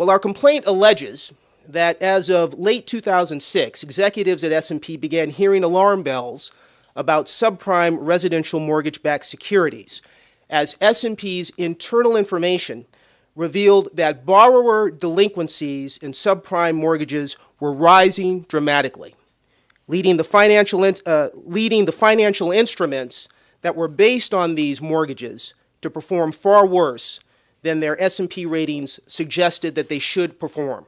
Well, our complaint alleges that as of late 2006, executives at S&P began hearing alarm bells about subprime residential mortgage-backed securities, as S&P's internal information revealed that borrower delinquencies in subprime mortgages were rising dramatically, leading the financial instruments that were based on these mortgages to perform far worse than their S&P ratings suggested that they should perform.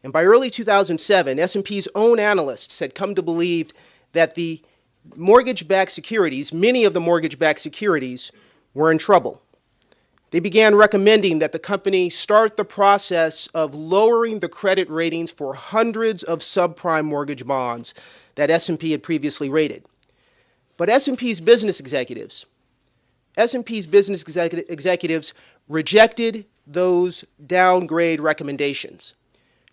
And by early 2007, S&P's own analysts had come to believe that the mortgage-backed securities, many of the mortgage-backed securities, were in trouble. They began recommending that the company start the process of lowering the credit ratings for hundreds of subprime mortgage bonds that S&P had previously rated. But S&P's business executives rejected those downgrade recommendations,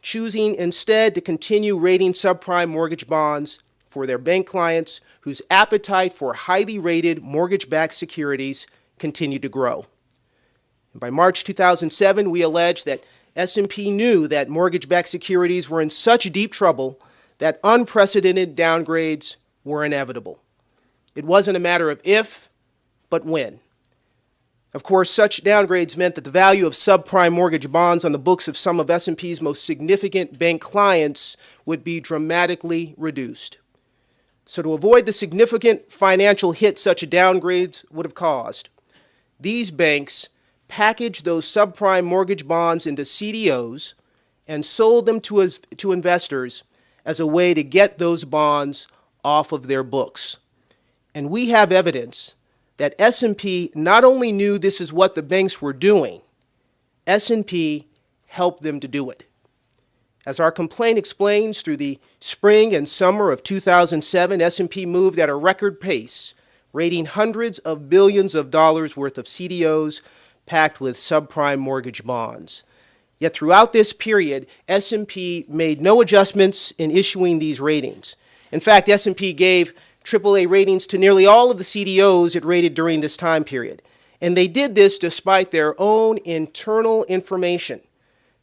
choosing instead to continue rating subprime mortgage bonds for their bank clients whose appetite for highly rated mortgage-backed securities continued to grow. And by March 2007, we allege that S&P knew that mortgage-backed securities were in such deep trouble that unprecedented downgrades were inevitable. It wasn't a matter of if, but when. Of course, such downgrades meant that the value of subprime mortgage bonds on the books of some of S&P's most significant bank clients would be dramatically reduced. So to avoid the significant financial hit such downgrades would have caused, these banks packaged those subprime mortgage bonds into CDOs and sold them to investors as a way to get those bonds off of their books. And we have evidence that S&P not only knew this is what the banks were doing, S&P helped them to do it. As our complaint explains, through the spring and summer of 2007, S&P moved at a record pace, rating hundreds of billions of dollars worth of CDOs packed with subprime mortgage bonds. Yet throughout this period, S&P made no adjustments in issuing these ratings. In fact, S&P gave AAA ratings to nearly all of the CDOs it rated during this time period. And they did this despite their own internal information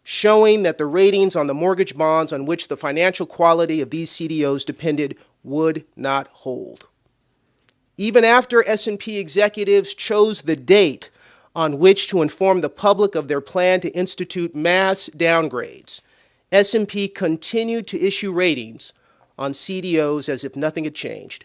showing that the ratings on the mortgage bonds on which the financial quality of these CDOs depended would not hold. Even after S&P executives chose the date on which to inform the public of their plan to institute mass downgrades, S&P continued to issue ratings on CDOs as if nothing had changed.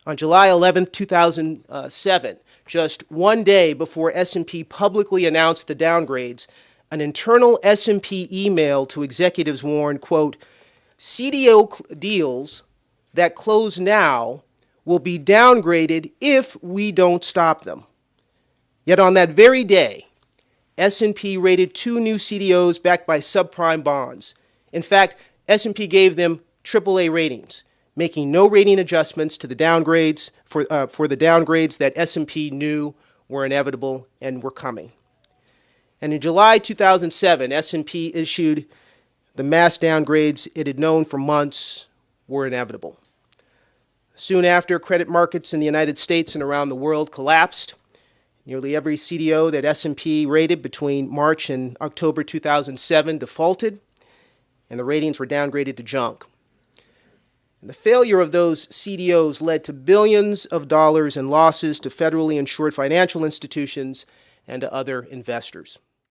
On July 11, 2007, just one day before S&P publicly announced the downgrades, an internal S&P email to executives warned, quote, CDO deals that close now will be downgraded if we don't stop them. Yet on that very day, S&P rated 2 new CDOs backed by subprime bonds. In fact, S&P gave them AAA ratings, making no rating adjustments to the downgrades for the downgrades that S&P knew were inevitable and were coming. And in July 2007, S&P issued the mass downgrades it had known for months were inevitable. Soon after, credit markets in the United States and around the world collapsed. Nearly every CDO that S&P rated between March and October 2007 defaulted, and the ratings were downgraded to junk. And the failure of those CDOs led to billions of dollars in losses to federally insured financial institutions and to other investors.